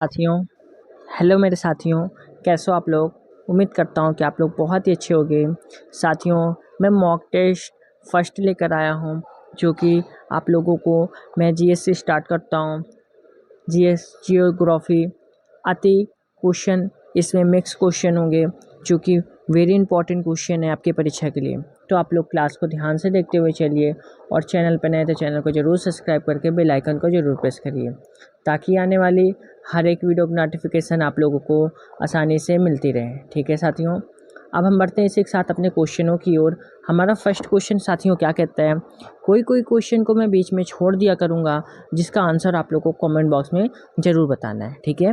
साथियों, हेलो मेरे साथियों, कैसे हो आप लोग। उम्मीद करता हूँ कि आप लोग बहुत ही अच्छे होंगे। साथियों, मैं मॉक टेस्ट फर्स्ट लेकर आया हूँ, जो कि आप लोगों को मैं जीएस से स्टार्ट करता हूँ। जीएस जियोग्राफी अति क्वेश्चन, इसमें मिक्स क्वेश्चन होंगे, जो कि वेरी इंपॉर्टेंट क्वेश्चन है आपकी परीक्षा के लिए। तो आप लोग क्लास को ध्यान से देखते हुए चलिए, और चैनल पर नए तो चैनल को ज़रूर सब्सक्राइब करके बेल आइकन को ज़रूर प्रेस करिए, ताकि आने वाली हर एक वीडियो की नोटिफिकेशन आप लोगों को आसानी से मिलती रहे। ठीक है साथियों, अब हम बढ़ते हैं इसी के साथ अपने क्वेश्चनों की ओर। हमारा फर्स्ट क्वेश्चन साथियों क्या कहता है, कोई क्वेश्चन को मैं बीच में छोड़ दिया करूँगा, जिसका आंसर आप लोगों को कमेंट बॉक्स में ज़रूर बताना है। ठीक है,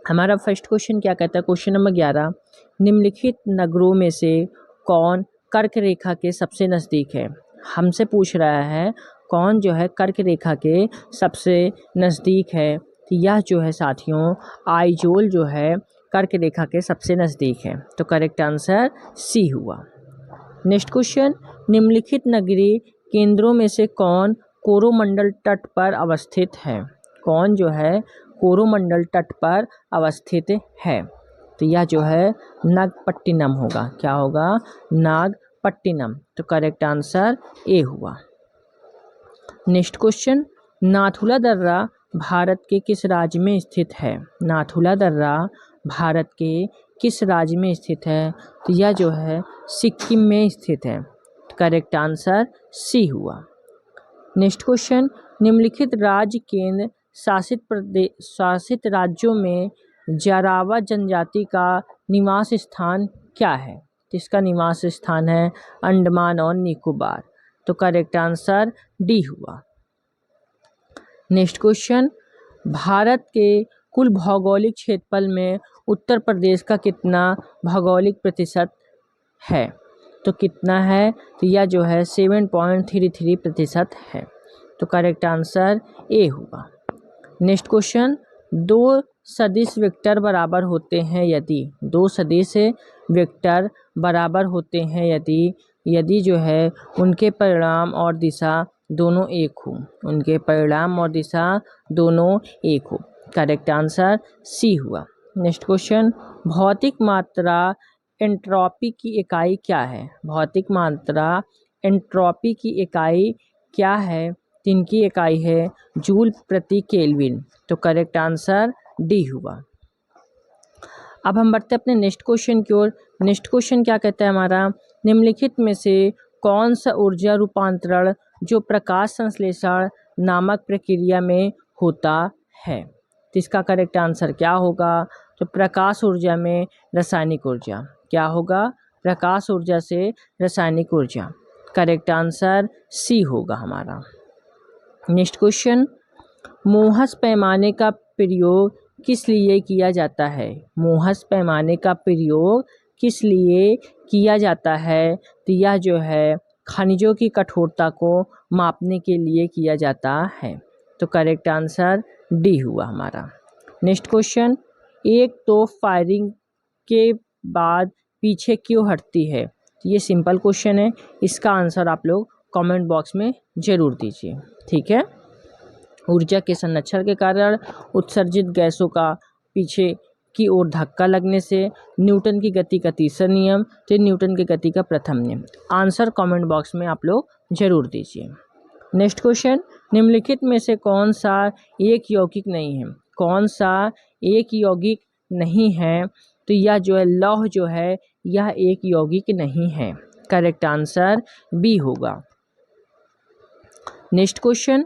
हमारा फर्स्ट क्वेश्चन क्या कहता है, क्वेश्चन नंबर 11, निम्नलिखित नगरों में से कौन कर्क रेखा के सबसे नज़दीक है। हमसे पूछ रहा है कौन जो है कर्क रेखा के सबसे नज़दीक है। तो यह जो है साथियों आइजोल जो है कर्क रेखा के सबसे नज़दीक है। तो करेक्ट आंसर सी हुआ। नेक्स्ट क्वेश्चन, निम्नलिखित नगरीय केंद्रों में से कौन कोरोमंडल तट पर अवस्थित है। कौन जो है कोरोमंडल तट पर अवस्थित है। तो यह जो है नागपट्टिनम होगा। क्या होगा? नागपट्टिनम। तो करेक्ट आंसर ए हुआ। नेक्स्ट क्वेश्चन, नाथुला दर्रा भारत के किस राज्य में स्थित है। नाथुला दर्रा भारत के किस राज्य में स्थित है। तो यह जो है सिक्किम में स्थित है। करेक्ट आंसर सी हुआ। नेक्स्ट क्वेश्चन, निम्नलिखित राज्य केंद्र शासित राज्यों में जारावा जनजाति का निवास स्थान क्या है। इसका निवास स्थान है अंडमान और निकोबार। तो करेक्ट आंसर डी हुआ। नेक्स्ट क्वेश्चन, भारत के कुल भौगोलिक क्षेत्रफल में उत्तर प्रदेश का कितना भौगोलिक प्रतिशत है। तो कितना है? तो यह जो है 7.33% है। तो करेक्ट आंसर ए हुआ। नेक्स्ट क्वेश्चन, दो सदिश वेक्टर बराबर होते हैं यदि। दो सदिश वेक्टर बराबर होते हैं यदि जो है उनके परिणाम और दिशा दोनों एक हो। उनके परिणाम और दिशा दोनों एक हो। करेक्ट आंसर सी हुआ। नेक्स्ट क्वेश्चन, भौतिक मात्रा एंट्रोपी की इकाई क्या है। भौतिक मात्रा एंट्रोपी की इकाई क्या है। तिनकी इकाई है जूल प्रति केल्विन। तो करेक्ट आंसर डी हुआ। अब हम बढ़ते हैं अपने नेक्स्ट क्वेश्चन की ओर। नेक्स्ट क्वेश्चन क्या कहता है हमारा, निम्नलिखित में से कौन सा ऊर्जा रूपांतरण जो प्रकाश संश्लेषण नामक प्रक्रिया में होता है। तो इसका करेक्ट आंसर क्या होगा। तो प्रकाश ऊर्जा में रासायनिक ऊर्जा। क्या होगा? प्रकाश ऊर्जा से रासायनिक ऊर्जा। करेक्ट आंसर सी होगा हमारा। नेक्स्ट क्वेश्चन, मोहस पैमाने का प्रयोग किस लिए किया जाता है। मोहस पैमाने का प्रयोग किस लिए किया जाता है। तो यह जो है खनिजों की कठोरता को मापने के लिए किया जाता है। तो करेक्ट आंसर डी हुआ हमारा। नेक्स्ट क्वेश्चन, एक तो फायरिंग के बाद पीछे क्यों हटती है। ये सिंपल क्वेश्चन है, इसका आंसर आप लोग कमेंट बॉक्स में ज़रूर दीजिए। ठीक है, ऊर्जा के संरक्षण के कारण उत्सर्जित गैसों का पीछे की ओर धक्का लगने से न्यूटन की गति का तीसरा नियम। तो न्यूटन की गति का प्रथम नियम। आंसर कमेंट बॉक्स में आप लोग ज़रूर दीजिए। नेक्स्ट क्वेश्चन, निम्नलिखित में से कौन सा एक यौगिक नहीं है। कौन सा एक यौगिक नहीं है। तो यह जो है लौह जो है यह एक यौगिक नहीं है। करेक्ट आंसर बी होगा। नेक्स्ट क्वेश्चन,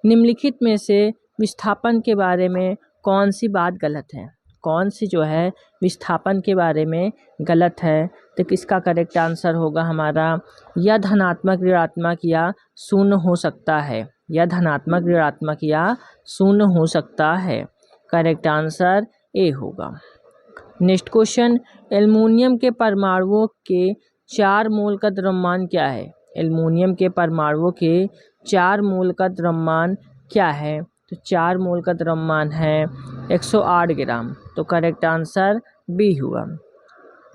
निम्नलिखित में से विस्थापन के बारे में कौन सी बात गलत है। कौन सी जो है विस्थापन के बारे में गलत है। तो किसका करेक्ट आंसर होगा हमारा, यह धनात्मक ऋणात्मक या शून्य हो सकता है। यह धनात्मक ऋणात्मक या शून्य हो सकता है। करेक्ट आंसर ए होगा। नेक्स्ट क्वेश्चन, एल्युमिनियम के परमाणुओं के 4 मोल का द्रव्यमान क्या है। एल्युमिनियम के परमाणुओं के 4 मोल का द्रव्यमान क्या है। तो 4 मोल का द्रव्यमान है 108 ग्राम। तो करेक्ट आंसर बी हुआ।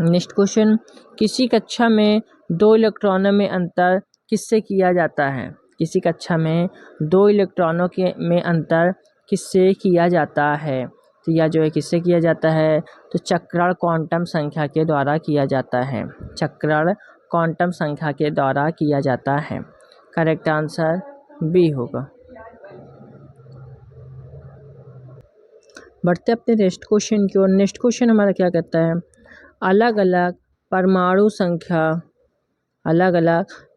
नेक्स्ट क्वेश्चन, किसी कक्षा में 2 इलेक्ट्रॉनों में अंतर किससे किया जाता है। किसी कक्षा में 2 इलेक्ट्रॉनों में अंतर किससे किया जाता है? तो यह जो है किससे किया जाता है? तो चक्रण क्वांटम संख्या के द्वारा किया जाता है। चक्रण क्वांटम संख्या के द्वारा किया जाता है। करेक्ट आंसर बी होगा। बढ़ते अपने नेक्स्ट क्वेश्चन की ओर। नेक्स्ट क्वेश्चन हमारा क्या कहता है? अलग अलग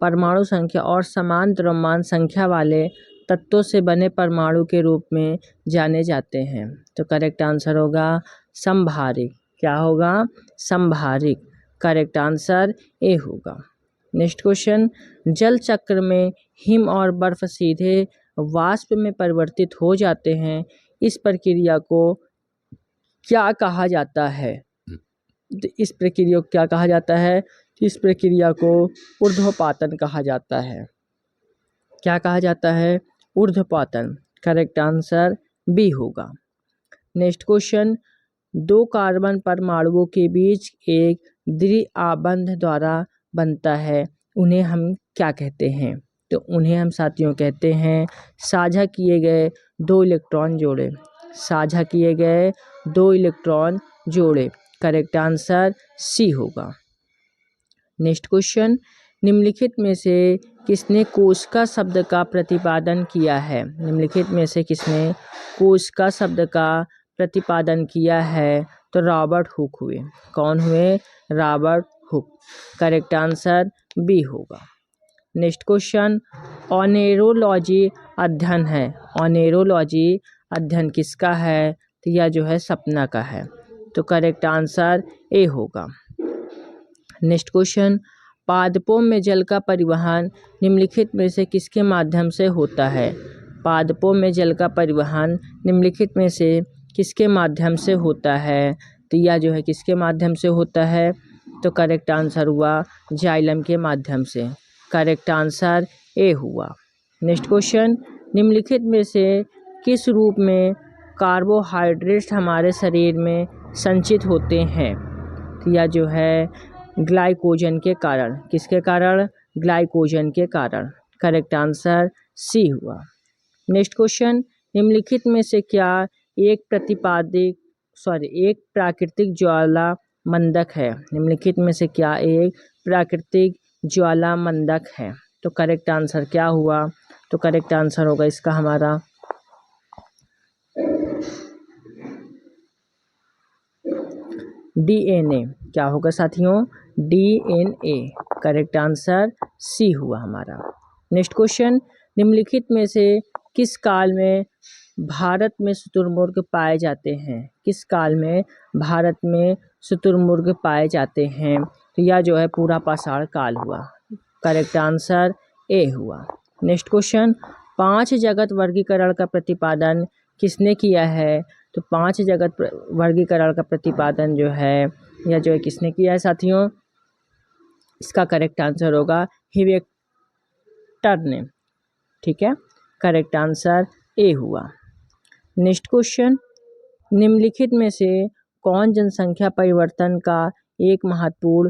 परमाणु संख्या और समान द्रव्यमान संख्या वाले तत्वों से बने परमाणु के रूप में जाने जाते हैं। तो करेक्ट आंसर होगा समभारिक। क्या होगा? समभारिक। करेक्ट आंसर ए होगा। नेक्स्ट क्वेश्चन, जल चक्र में हिम और बर्फ सीधे वाष्प में परिवर्तित हो जाते हैं। इस प्रक्रिया को क्या कहा जाता है? इस प्रक्रिया को क्या कहा जाता है? इस प्रक्रिया को ऊर्ध्वपातन कहा जाता है। क्या कहा जाता है? ऊर्ध्वपातन। करेक्ट आंसर बी होगा। नेक्स्ट क्वेश्चन, दो कार्बन परमाणुओं के बीच एक द्विआबंध द्वारा बनता है, उन्हें हम क्या कहते हैं? तो उन्हें हम साथियों कहते हैं साझा किए गए दो इलेक्ट्रॉन जोड़े। साझा किए गए दो इलेक्ट्रॉन जोड़े। करेक्ट आंसर सी होगा। नेक्स्ट क्वेश्चन, निम्नलिखित में से किसने कोशिका शब्द का प्रतिपादन किया है? निम्नलिखित में से किसने कोशिका शब्द का प्रतिपादन किया है? तो रॉबर्ट हुक हुए। कौन हुए? Robert Hooke. Correct answer B होगा। नेक्स्ट क्वेश्चन, ओनेरोलॉजी अध्ययन है। ओनेरोलॉजी अध्ययन किसका है? तो यह जो है सपना का है। तो करेक्ट आंसर ए होगा। नेक्स्ट क्वेश्चन, पादपों में जल का परिवहन निम्नलिखित में से किसके माध्यम से होता है? पादपों में जल का परिवहन निम्नलिखित में से किसके माध्यम से होता है? तो यह जो है किसके माध्यम से होता है? तो करेक्ट आंसर हुआ जाइलम के माध्यम से। करेक्ट आंसर ए हुआ। नेक्स्ट क्वेश्चन, निम्नलिखित में से किस रूप में कार्बोहाइड्रेट्स हमारे शरीर में संचित होते हैं? तो यह जो है ग्लाइकोजन के कारण। किसके कारण? ग्लाइकोजन के कारण। करेक्ट आंसर सी हुआ। नेक्स्ट क्वेश्चन, निम्नलिखित में से क्या एक प्राकृतिक ज्वाला मंदक है? निम्नलिखित में से क्या एक प्राकृतिक ज्वाला मंदक है? तो करेक्ट आंसर क्या हुआ? तो करेक्ट आंसर होगा इसका हमारा DNA। क्या होगा साथियों? DNA। करेक्ट आंसर सी हुआ हमारा। नेक्स्ट क्वेश्चन, निम्नलिखित में से किस काल में भारत में शुतुरमुर्ग पाए जाते हैं? किस काल में भारत में शुतुरमुर्ग पाए जाते हैं? तो यह जो है पूरा पाषाण काल हुआ। करेक्ट आंसर ए हुआ। नेक्स्ट क्वेश्चन, 5 जगत वर्गीकरण का प्रतिपादन किसने किया है? तो 5 जगत वर्गीकरण का प्रतिपादन जो है यह जो है किसने किया है साथियों? इसका करेक्ट आंसर होगा हीवेक्टर ने। ठीक है, करेक्ट आंसर ए हुआ। नेक्स्ट क्वेश्चन, निम्नलिखित में से कौन जनसंख्या परिवर्तन का एक महत्वपूर्ण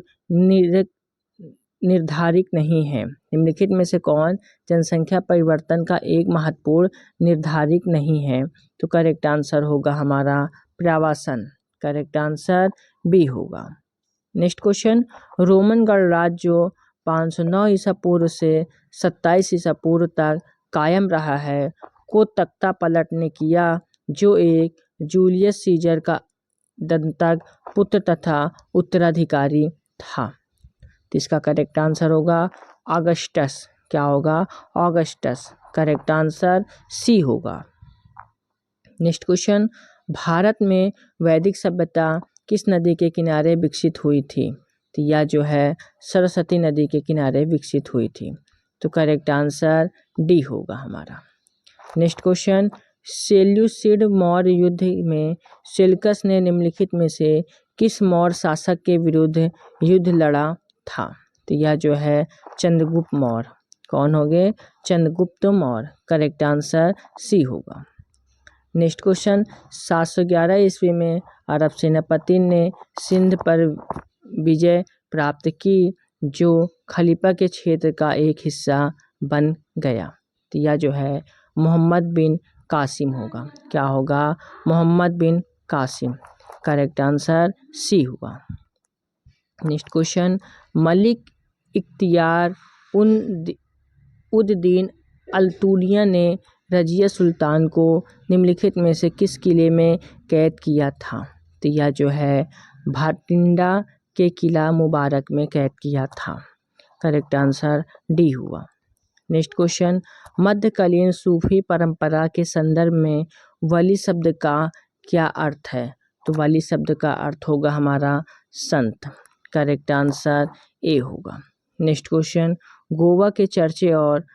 निर्धारक नहीं है? निम्नलिखित में से कौन जनसंख्या परिवर्तन का एक महत्वपूर्ण निर्धारक नहीं है? तो करेक्ट आंसर होगा हमारा प्रवासन। करेक्ट आंसर बी होगा। नेक्स्ट क्वेश्चन, रोमन गणराज्य जो 509 ईसा पूर्व से 27 ईसा पूर्व तक कायम रहा है को तख्ता पलट ने किया, जो एक जूलियस सीजर का दंतक पुत्र तथा उत्तराधिकारी था। तो इसका करेक्ट आंसर होगा ऑगस्टस। क्या होगा? ऑगस्टस। करेक्ट आंसर सी होगा। नेक्स्ट क्वेश्चन, भारत में वैदिक सभ्यता किस नदी के किनारे विकसित हुई थी? तो यह जो है सरस्वती नदी के किनारे विकसित हुई थी। तो करेक्ट आंसर डी होगा हमारा। नेक्स्ट क्वेश्चन, सेल्यूसिड मौर्य युद्ध में सेल्कस ने निम्नलिखित में से किस मौर्य शासक के विरुद्ध युद्ध लड़ा था? तो यह जो है चंद्रगुप्त मौर्य। कौन हो गए? Chandragupta Maurya. Correct answer C होगा। नेक्स्ट क्वेश्चन, 711 ईस्वी में अरब सेनापति ने सिंध पर विजय प्राप्त की, जो खलीफा के क्षेत्र का एक हिस्सा बन गया। तो यह जो है मोहम्मद बिन कासिम होगा। क्या होगा? मोहम्मद बिन कासिम। करेक्ट आंसर सी हुआ। नेक्स्ट क्वेश्चन, मलिक इख्तियार उद दीन अल-तुनिया ने रजिया सुल्तान को निम्नलिखित में से किस किले में कैद किया था? तो यह जो है भाटिंडा के किला मुबारक में कैद किया था। करेक्ट आंसर डी हुआ। नेक्स्ट क्वेश्चन, मध्यकालीन सूफी परंपरा के संदर्भ में वली शब्द का क्या अर्थ है? तो वली शब्द का अर्थ होगा हमारा संत। करेक्ट आंसर ए होगा। नेक्स्ट क्वेश्चन, गोवा के चर्चे और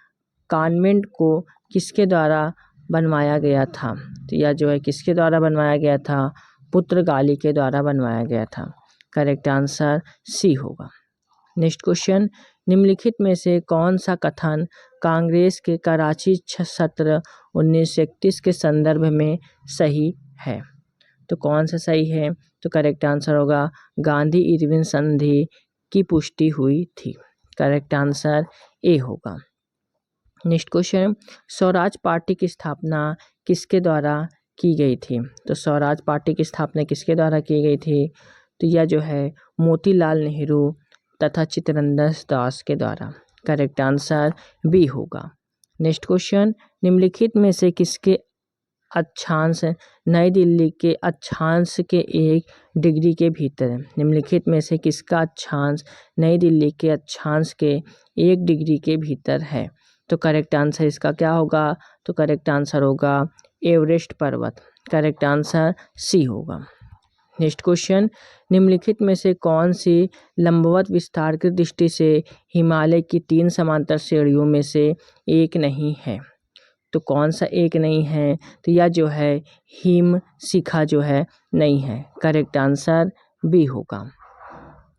कॉन्वेंट को किसके द्वारा बनवाया गया था? तो यह जो है किसके द्वारा बनवाया गया था? पुर्तगाली के द्वारा बनवाया गया था। करेक्ट आंसर सी होगा। नेक्स्ट क्वेश्चन, निम्नलिखित में से कौन सा कथन कांग्रेस के कराची सत्र 1931 के संदर्भ में सही है? तो कौन सा सही है? तो करेक्ट आंसर होगा गांधी इरविन संधि की पुष्टि हुई थी। करेक्ट आंसर ए होगा। नेक्स्ट क्वेश्चन, स्वराज पार्टी की स्थापना किसके द्वारा की गई थी? तो स्वराज पार्टी की स्थापना किसके द्वारा की गई थी? तो यह जो है मोतीलाल नेहरू तथा चित्तरंजन दास के द्वारा। करेक्ट आंसर बी होगा। नेक्स्ट क्वेश्चन, निम्नलिखित में से किसके अक्षांश नई दिल्ली के अक्षांश के 1 डिग्री के भीतर है? निम्नलिखित में से किसका अक्षांश नई दिल्ली के अक्षांश के 1 डिग्री के भीतर है? तो करेक्ट आंसर इसका क्या होगा? तो करेक्ट आंसर होगा एवरेस्ट पर्वत। करेक्ट आंसर सी होगा। नेक्स्ट क्वेश्चन, निम्नलिखित में से कौन सी लंबवत विस्तार की दृष्टि से हिमालय की 3 समांतर श्रेणियों में से एक नहीं है? तो कौन सा एक नहीं है? तो यह जो है हिम शिखा जो है नहीं है। करेक्ट आंसर बी होगा।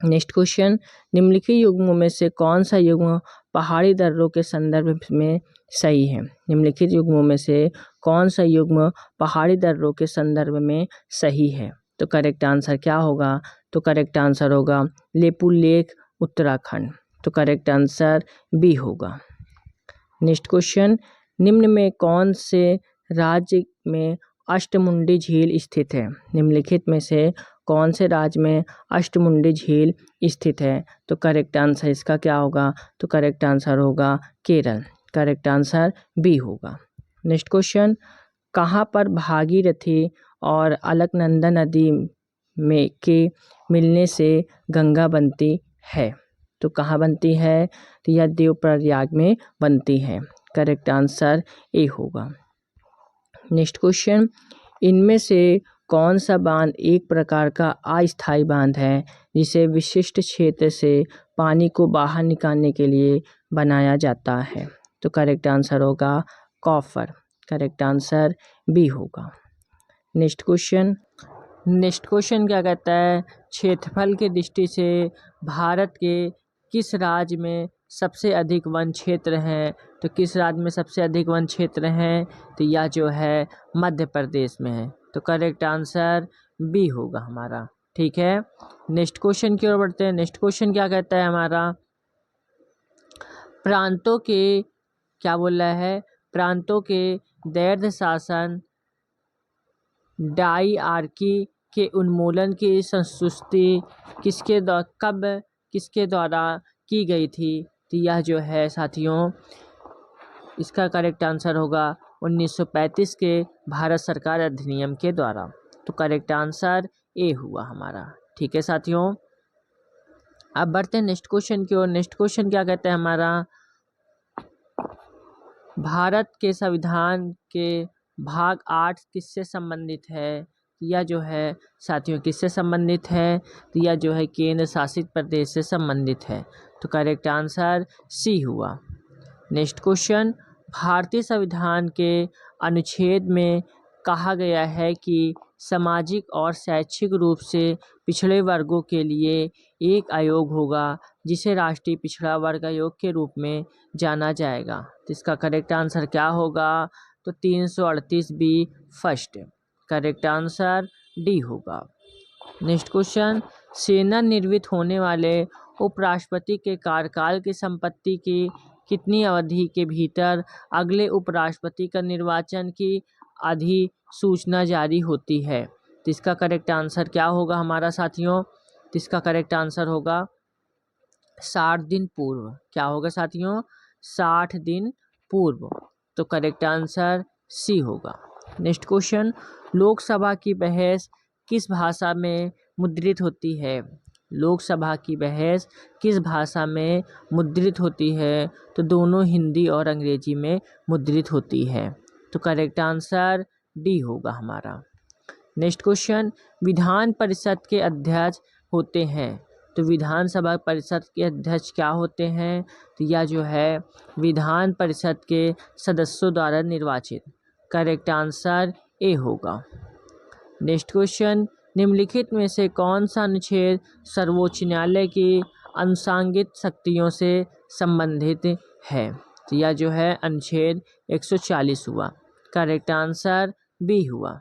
नेक्स्ट क्वेश्चन, निम्नलिखित युग्मों में से कौन सा युग्म पहाड़ी दर्रों के संदर्भ में सही है? निम्नलिखित युग्मों में से कौन सा युग्म पहाड़ी दर्रों के संदर्भ में सही है? तो करेक्ट आंसर क्या होगा? तो करेक्ट आंसर होगा लेपुलेख उत्तराखंड। तो करेक्ट आंसर बी होगा। नेक्स्ट क्वेश्चन, निम्न में कौन से राज्य में अष्टमुंडी झील स्थित है? निम्नलिखित में से कौन से राज्य में अष्टमुंडी झील स्थित है? तो करेक्ट आंसर इसका क्या होगा? तो करेक्ट आंसर होगा केरल। करेक्ट आंसर बी होगा। नेक्स्ट क्वेश्चन, कहाँ पर भागीरथी और अलकनंदा नदी में के मिलने से गंगा बनती है? तो कहाँ बनती है? तो यह देवप्रयाग में बनती है। करेक्ट आंसर ए होगा। नेक्स्ट क्वेश्चन, इनमें से कौन सा बांध एक प्रकार का अस्थायी बांध है जिसे विशिष्ट क्षेत्र से पानी को बाहर निकालने के लिए बनाया जाता है? तो करेक्ट आंसर होगा कॉफर। करेक्ट आंसर बी होगा। नेक्स्ट क्वेश्चन क्या कहता है? क्षेत्रफल की दृष्टि से भारत के किस राज्य में सबसे अधिक वन क्षेत्र हैं? तो किस राज्य में सबसे अधिक वन क्षेत्र हैं? तो यह जो है मध्य प्रदेश में है। तो करेक्ट आंसर बी होगा हमारा। ठीक है, नेक्स्ट क्वेश्चन की ओर बढ़ते हैं। नेक्स्ट क्वेश्चन क्या कहता है हमारा? प्रांतों के क्या बोल रहा है? प्रांतों के दैर्ध्य शासन डायआर्की के उन्मूलन की संस्तुति किसके द्वारा की गई थी? तो यह जो है साथियों इसका करेक्ट आंसर होगा 1935 के भारत सरकार अधिनियम के द्वारा। तो करेक्ट आंसर ए हुआ हमारा। ठीक है साथियों, अब बढ़ते हैं नेक्स्ट क्वेश्चन की ओर। नेक्स्ट क्वेश्चन क्या कहते हैं हमारा? भारत के संविधान के भाग 8 किससे संबंधित है? यह जो है साथियों किससे संबंधित है? तो यह जो है केंद्र शासित प्रदेश से संबंधित है। तो करेक्ट आंसर सी हुआ। नेक्स्ट क्वेश्चन, भारतीय संविधान के अनुच्छेद में कहा गया है कि सामाजिक और शैक्षिक रूप से पिछड़े वर्गों के लिए एक आयोग होगा जिसे राष्ट्रीय पिछड़ा वर्ग आयोग के रूप में जाना जाएगा। तो इसका करेक्ट आंसर क्या होगा? तो 338 B first. Correct answer D होगा। नेक्स्ट क्वेश्चन, सेवानिवृत्त होने वाले उपराष्ट्रपति के कार्यकाल की संपत्ति की कितनी अवधि के भीतर अगले उपराष्ट्रपति का निर्वाचन की अधिसूचना जारी होती है। तो इसका करेक्ट आंसर क्या होगा हमारा साथियों? तो इसका करेक्ट आंसर होगा 60 दिन पूर्व। क्या होगा साथियों? 60 दिन पूर्व। तो करेक्ट आंसर सी होगा। नेक्स्ट क्वेश्चन, लोकसभा की बहस किस भाषा में मुद्रित होती है? लोकसभा की बहस किस भाषा में मुद्रित होती है? तो दोनों हिंदी और अंग्रेजी में मुद्रित होती है। तो करेक्ट आंसर डी होगा हमारा। नेक्स्ट क्वेश्चन, विधान परिषद के अध्यक्ष होते हैं। तो विधानसभा परिषद के अध्यक्ष क्या होते हैं? तो यह जो है विधान परिषद के सदस्यों द्वारा निर्वाचित। करेक्ट आंसर ए होगा। नेक्स्ट क्वेश्चन, निम्नलिखित में से कौन सा अनुच्छेद सर्वोच्च न्यायालय की अनुषंगिक शक्तियों से संबंधित है? तो यह जो है अनुच्छेद 140 हुआ। करेक्ट आंसर बी हुआ।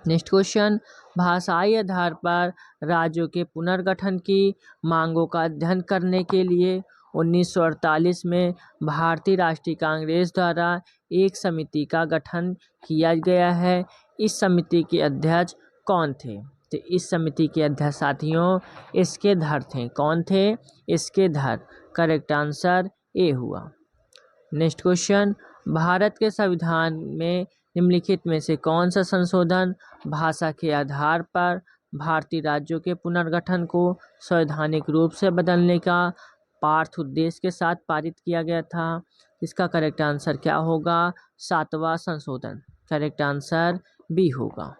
नेक्स्ट क्वेश्चन, भाषाई आधार पर राज्यों के पुनर्गठन की मांगों का अध्ययन करने के लिए 1948 में भारतीय राष्ट्रीय कांग्रेस द्वारा एक समिति का गठन किया गया है। इस समिति के अध्यक्ष कौन थे? तो इस समिति के अध्यक्ष साथियों इसके धर थे। कौन थे? इसके धर। करेक्ट आंसर ए हुआ। नेक्स्ट क्वेश्चन, भारत के संविधान में निम्नलिखित में से कौन सा संशोधन भाषा के आधार पर भारतीय राज्यों के पुनर्गठन को संवैधानिक रूप से बदलने का पार्थ उद्देश्य के साथ पारित किया गया था? इसका करेक्ट आंसर क्या होगा? 7वां संशोधन। करेक्ट आंसर बी होगा।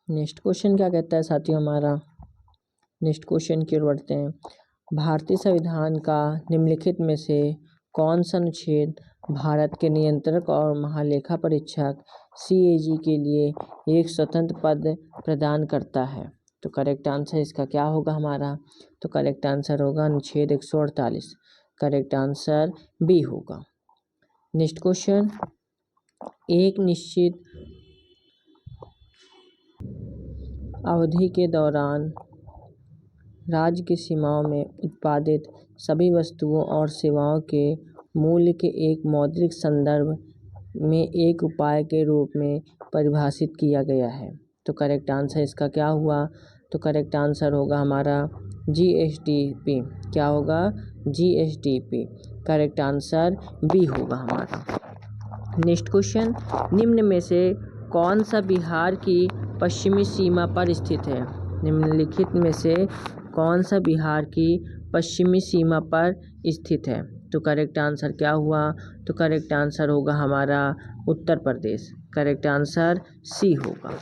नेक्स्ट क्वेश्चन क्या कहता है साथियों हमारा? नेक्स्ट क्वेश्चन की ओर बढ़ते हैं। भारतीय संविधान का निम्नलिखित में से कौन सा अनुच्छेद भारत के नियंत्रक और महालेखा परीक्षक CAG के लिए एक स्वतंत्र पद प्रदान करता है? तो करेक्ट आंसर इसका क्या होगा हमारा? तो करेक्ट आंसर होगा अनुच्छेद 148। करेक्ट आंसर बी होगा। नेक्स्ट क्वेश्चन, एक निश्चित अवधि के दौरान राज्य की सीमाओं में उत्पादित सभी वस्तुओं और सेवाओं के मूल्य के एक मौद्रिक संदर्भ में एक उपाय के रूप में परिभाषित किया गया है। तो करेक्ट आंसर इसका क्या हुआ? तो करेक्ट आंसर होगा हमारा GSDP। क्या होगा? GSDP। करेक्ट आंसर बी होगा हमारा। नेक्स्ट क्वेश्चन, निम्न में से कौन सा बिहार की पश्चिमी सीमा पर स्थित है? निम्नलिखित में से कौन सा बिहार की पश्चिमी सीमा पर स्थित है? तो करेक्ट आंसर क्या हुआ? तो करेक्ट आंसर होगा हमारा Uttar Pradesh. Correct answer C होगा।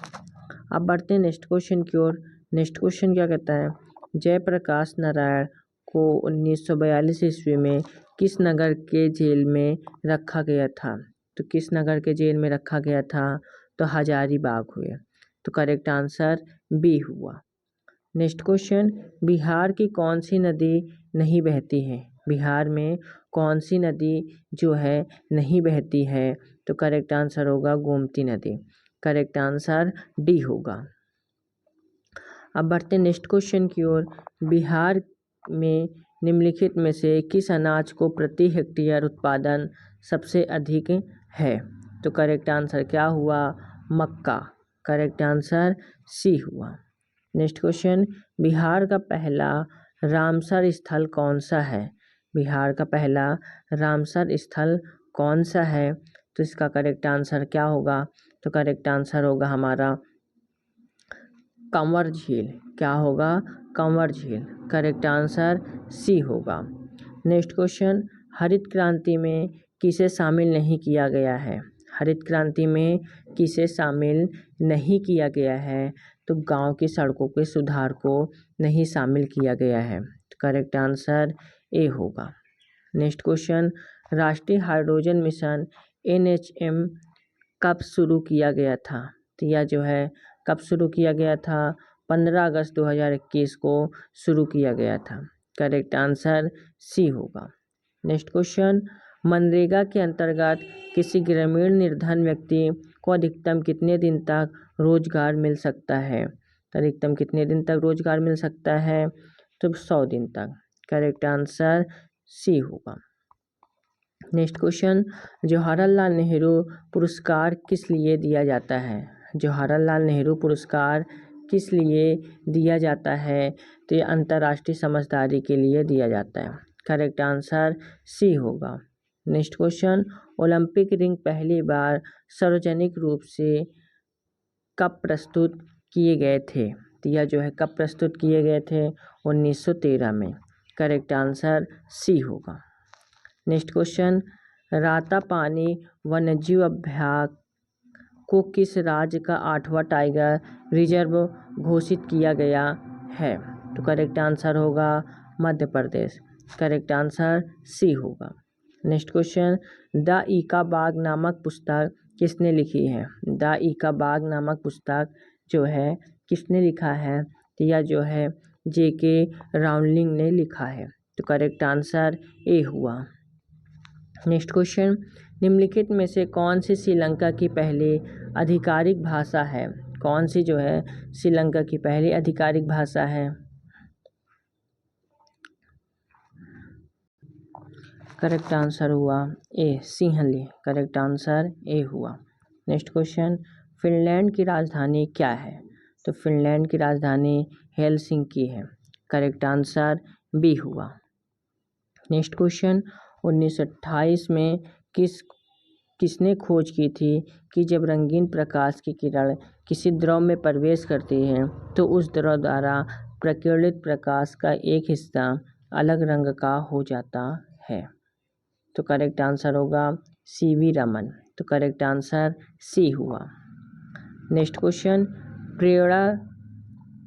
अब बढ़ते हैं नेक्स्ट क्वेश्चन की ओर। नेक्स्ट क्वेश्चन क्या कहता है? जयप्रकाश नारायण को 1942 ईस्वी में किस नगर के जेल में रखा गया था? तो किस नगर के जेल में रखा गया था? तो हजारीबाग हुए। तो करेक्ट आंसर बी हुआ। नेक्स्ट क्वेश्चन, बिहार की कौन सी नदी नहीं बहती है? बिहार में कौन सी नदी जो है नहीं बहती है? तो करेक्ट आंसर होगा गोमती नदी। करेक्ट आंसर डी होगा। अब बढ़ते नेक्स्ट क्वेश्चन की ओर। बिहार में निम्नलिखित में से किस अनाज को प्रति हेक्टेयर उत्पादन सबसे अधिक है? तो करेक्ट आंसर क्या हुआ? मक्का। करेक्ट आंसर सी हुआ। नेक्स्ट क्वेश्चन, बिहार का पहला रामसर स्थल कौन सा है? बिहार का पहला रामसर स्थल कौन सा है? तो इसका करेक्ट आंसर क्या होगा? तो करेक्ट आंसर होगा हमारा कंवर झील। क्या होगा? कंवर झील। करेक्ट आंसर सी होगा। नेक्स्ट क्वेश्चन, हरित क्रांति में किसे शामिल नहीं किया गया है? हरित क्रांति में किसे शामिल नहीं किया गया है? तो गांव की सड़कों के सुधार को नहीं शामिल किया गया है। तो करेक्ट आंसर ए होगा। नेक्स्ट क्वेश्चन, राष्ट्रीय हाइड्रोजन मिशन NHM कब शुरू किया गया था? तो यह जो है कब शुरू किया गया था? 15 अगस्त 2021 को शुरू किया गया था। करेक्ट आंसर सी होगा। नेक्स्ट क्वेश्चन, मनरेगा के अंतर्गत किसी ग्रामीण निर्धन व्यक्ति को अधिकतम कितने दिन तक रोजगार मिल सकता है? तो अधिकतम कितने दिन तक रोजगार मिल सकता है? तो 100 दिन तक। करेक्ट आंसर सी होगा। नेक्स्ट क्वेश्चन, जवाहरलाल नेहरू पुरस्कार किस लिए दिया जाता है? जवाहरलाल नेहरू पुरस्कार किस लिए दिया जाता है? तो ये अंतर्राष्ट्रीय समझदारी के लिए दिया जाता है। करेक्ट आंसर सी होगा। नेक्स्ट क्वेश्चन, ओलंपिक रिंग पहली बार सार्वजनिक रूप से कब प्रस्तुत किए गए थे? तो यह जो है कब प्रस्तुत किए गए थे? 1913 में। करेक्ट आंसर सी होगा। नेक्स्ट क्वेश्चन, रातापानी वन्यजीव अभयारण्य को किस राज्य का 8वां टाइगर रिजर्व घोषित किया गया है? तो करेक्ट आंसर होगा Madhya Pradesh. Correct answer C होगा। नेक्स्ट क्वेश्चन, द ईका बाग नामक पुस्तक किसने लिखी है? द ईका बाग नामक पुस्तक जो है किसने लिखा है? तो यह जो है जेके राउलिंग ने लिखा है। तो करेक्ट आंसर ए हुआ। नेक्स्ट क्वेश्चन, निम्नलिखित में से कौन सी श्रीलंका की पहली आधिकारिक भाषा है? कौन सी जो है श्रीलंका की पहली आधिकारिक भाषा है? करेक्ट आंसर हुआ ए सिंहली। करेक्ट आंसर ए हुआ। नेक्स्ट क्वेश्चन, फिनलैंड की राजधानी क्या है? तो फिनलैंड की राजधानी हेलसिंकी है। करेक्ट आंसर बी हुआ। नेक्स्ट क्वेश्चन, 1928 में किसने खोज की थी कि जब रंगीन प्रकाश की किरण किसी द्रव में प्रवेश करती है तो उस द्रव द्वारा प्रकीर्णित प्रकाश का एक हिस्सा अलग रंग का हो जाता है? तो करेक्ट आंसर होगा सीवी रमन। तो करेक्ट आंसर सी हुआ। नेक्स्ट क्वेश्चन, प्रेरणा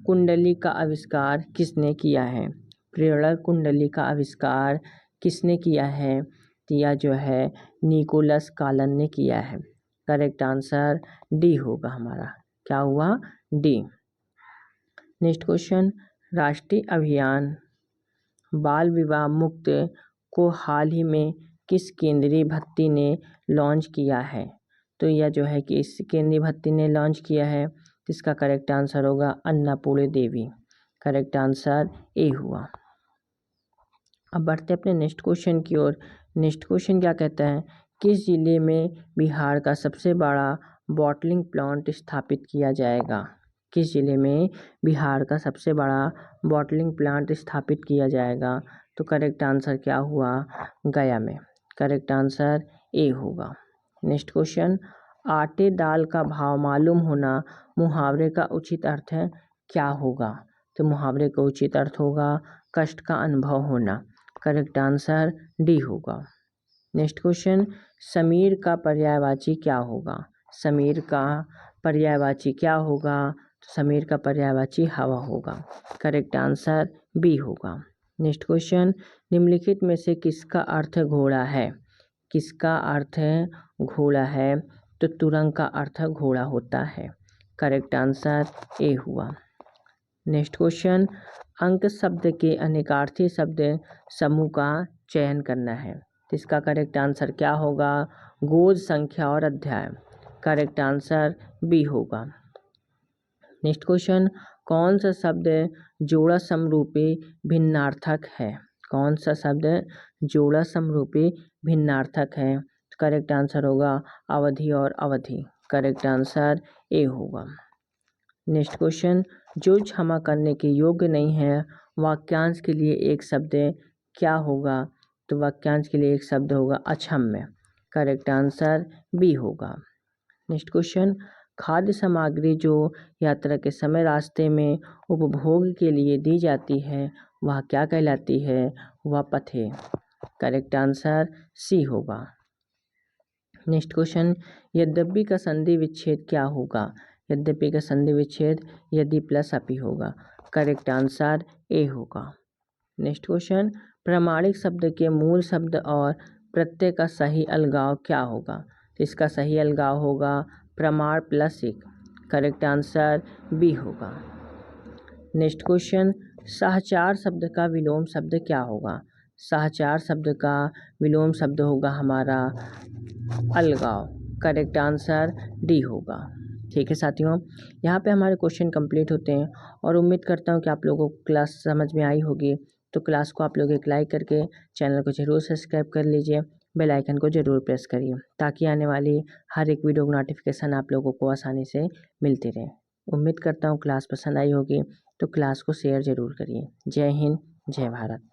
कुंडली का आविष्कार किसने किया है? प्रेरणा कुंडली का आविष्कार किसने किया है? तो यह जो है निकोलस कॉलन ने किया है। करेक्ट आंसर डी होगा हमारा। क्या हुआ? डी। नेक्स्ट क्वेश्चन, राष्ट्रीय अभियान बाल विवाह मुक्त को हाल ही में किस केंद्रीय भत्ती ने लॉन्च किया है? तो यह जो है कि इस केंद्रीय भत्ती ने लॉन्च किया है। तो इसका करेक्ट आंसर होगा अन्नपूर्णा देवी। करेक्ट आंसर ए हुआ। अब बढ़ते अपने नेक्स्ट क्वेश्चन की ओर। नेक्स्ट क्वेश्चन क्या कहता है, किस जिले में बिहार का सबसे बड़ा बॉटलिंग प्लांट स्थापित किया जाएगा? किस जिले में बिहार का सबसे बड़ा बॉटलिंग प्लांट स्थापित किया जाएगा? तो करेक्ट आंसर क्या हुआ? गया में। करेक्ट आंसर ए होगा। नेक्स्ट क्वेश्चन, आटे दाल का भाव मालूम होना मुहावरे का उचित अर्थ है क्या होगा? तो मुहावरे का उचित अर्थ होगा कष्ट का अनुभव होना। करेक्ट आंसर डी होगा। नेक्स्ट क्वेश्चन, समीर का पर्यायवाची क्या होगा? समीर का पर्यायवाची क्या होगा? तो समीर का पर्यायवाची हवा होगा। करेक्ट आंसर बी होगा। नेक्स्ट क्वेश्चन, निम्नलिखित में से किसका अर्थ घोड़ा है? किसका अर्थ घोड़ा है? तो तुरंग का अर्थ घोड़ा होता है। करेक्ट आंसर ए हुआ। नेक्स्ट क्वेश्चन, अंक शब्द के अनेकार्थी शब्द समूह का चयन करना है। तो इसका करेक्ट आंसर क्या होगा? गोज, संख्या और अध्याय। करेक्ट आंसर बी होगा। नेक्स्ट क्वेश्चन, कौन सा शब्द जोड़ा समरूपी भिन्नार्थक है? कौन सा शब्द जोड़ा समरूपी भिन्नार्थक है? तो करेक्ट आंसर होगा अवधि और अवधि। करेक्ट आंसर ए होगा। नेक्स्ट क्वेश्चन, जो क्षमा करने के योग्य नहीं है वाक्यांश के लिए एक शब्द क्या होगा? तो वाक्यांश के लिए एक शब्द होगा अक्षम्य। करेक्ट आंसर बी होगा। नेक्स्ट क्वेश्चन, खाद्य सामग्री जो यात्रा के समय रास्ते में उपभोग के लिए दी जाती है वह क्या कहलाती है? वह पथे। करेक्ट आंसर सी होगा। नेक्स्ट क्वेश्चन, यद्यपि का संधि विच्छेद क्या होगा? यद्यपि का संधि विच्छेद यदि प्लस अपि होगा। करेक्ट आंसर ए होगा। नेक्स्ट क्वेश्चन, प्रमाणिक शब्द के मूल शब्द और प्रत्यय का सही अलगाव क्या होगा? तो इसका सही अलगाव होगा प्रमाण प्लस एक। करेक्ट आंसर बी होगा। नेक्स्ट क्वेश्चन, सहचार शब्द का विलोम शब्द क्या होगा? सहचार शब्द का विलोम शब्द होगा हमारा अलगाव। करेक्ट आंसर डी होगा। ठीक है साथियों, यहाँ पे हमारे क्वेश्चन कंप्लीट होते हैं और उम्मीद करता हूँ कि आप लोगों को क्लास समझ में आई होगी। तो क्लास को आप लोग एक लाइक करके चैनल को जरूर सब्सक्राइब कर लीजिए बेल आइकन को ज़रूर प्रेस करिए ताकि आने वाली हर एक वीडियो की नोटिफिकेशन आप लोगों को आसानी से मिलती रहे। उम्मीद करता हूँ क्लास पसंद आई होगी, तो क्लास को शेयर ज़रूर करिए। जय हिंद, जय भारत।